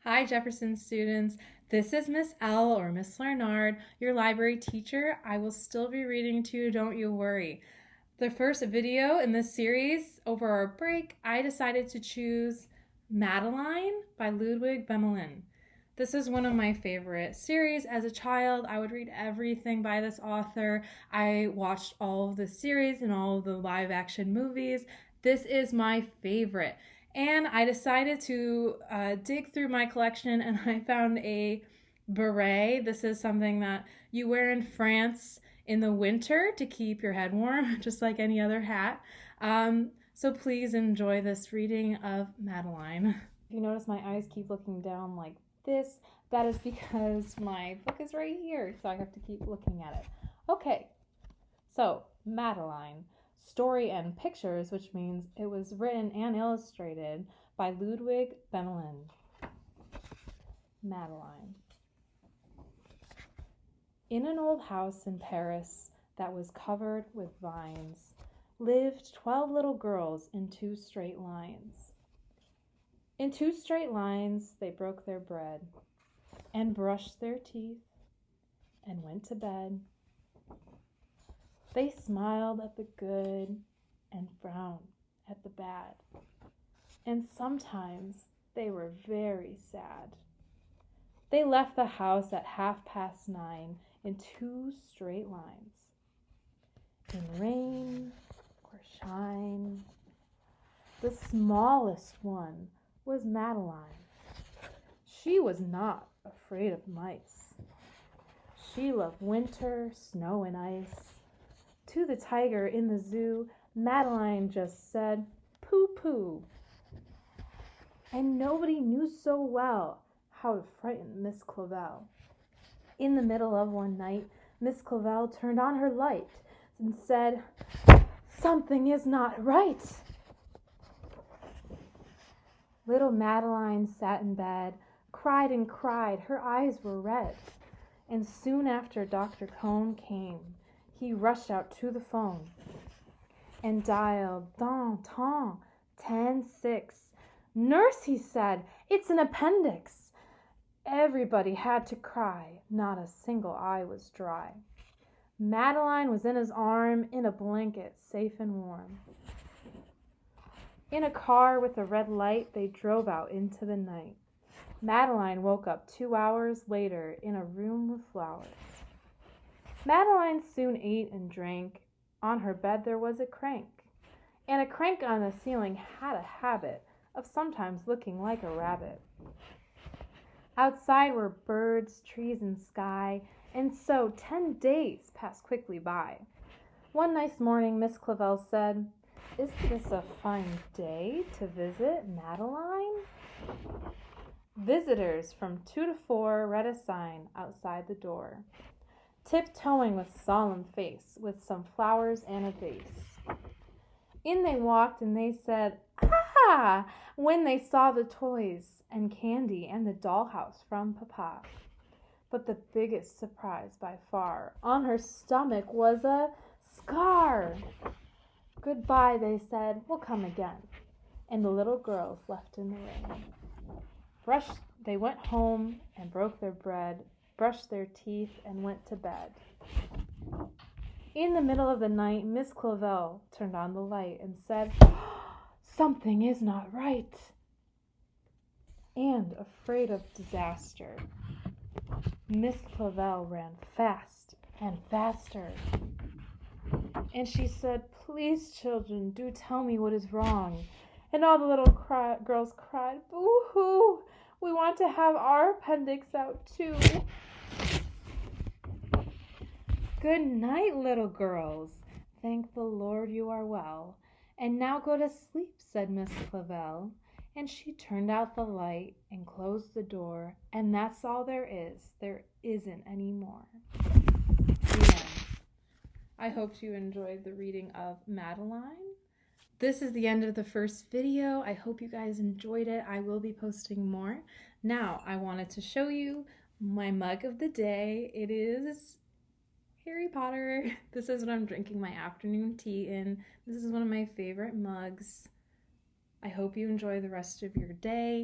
Hi, Jefferson students. This is Miss L or Miss Larnard, your library teacher. I will still be reading to you, don't you worry. The first video in this series, over our break, I decided to choose Madeline by Ludwig Bemelans. This is one of my favorite series. As a child, I would read everything by this author. I watched all of the series and all of the live action movies. This is my favorite. And I decided to dig through my collection, and I found a beret. This is something that you wear in France in the winter to keep your head warm, just like any other hat. So please enjoy this reading of Madeline. If you notice my eyes keep looking down like this, that is because my book is right here, so I have to keep looking at it. Okay, so Madeline. Story and pictures, which means it was written and illustrated by Ludwig Bemelans. Madeline. In an old house in Paris that was covered with vines lived 12 little girls in 2 straight lines. In 2 straight lines they broke their bread and brushed their teeth and went to bed. They smiled at the good and frowned at the bad. And sometimes they were very sad. They left the house at 9:30 in 2 straight lines. In rain or shine. The smallest one was Madeline. She was not afraid of mice. She loved winter, snow, and ice. To the tiger in the zoo, Madeline just said, "Pooh-pooh." And nobody knew so well how to frighten Miss Clavel. In the middle of one night, Miss Clavel turned on her light and said, "Something is not right." Little Madeline sat in bed, cried and cried. Her eyes were red. And soon after Dr. Cone came, he rushed out to the phone and dialed 10-6. "Nurse," he said, "it's an appendix." Everybody had to cry. Not a single eye was dry. Madeline was in his arm, in a blanket, safe and warm. In a car with a red light, they drove out into the night. Madeline woke up 2 hours later in a room with flowers. Madeline soon ate and drank. On her bed there was a crank, and a crank on the ceiling had a habit of sometimes looking like a rabbit. Outside were birds, trees, and sky, and so 10 days passed quickly by. One nice morning, Miss Clavel said, "Isn't this a fine day to visit Madeline?" Visitors from 2 to 4 read a sign outside the door, tiptoeing with solemn face, with some flowers and a vase. In they walked, and they said, "Ah!" when they saw the toys and candy and the dollhouse from Papa. But the biggest surprise by far, on her stomach was a scar. "Goodbye," they said, "we'll come again." And the little girls left in the rain. They went home and broke their bread, brushed their teeth, and went to bed. In the middle of the night, Miss Clavel turned on the light and said, "Something is not right." And afraid of disaster, Miss Clavel ran fast and faster. And she said, "Please, children, do tell me what is wrong." And all the little girls cried, "Boo-hoo! We want to have our appendix out too." "Good night, little girls. Thank the Lord you are well. And now go to sleep," said Miss Clavel. And she turned out the light and closed the door. And that's all there is. There isn't any more. The end. I hope you enjoyed the reading of Madeline. This is the end of the first video. I hope you guys enjoyed it. I will be posting more. Now, I wanted to show you my mug of the day. It is Harry Potter. This is what I'm drinking my afternoon tea in. This is one of my favorite mugs. I hope you enjoy the rest of your day.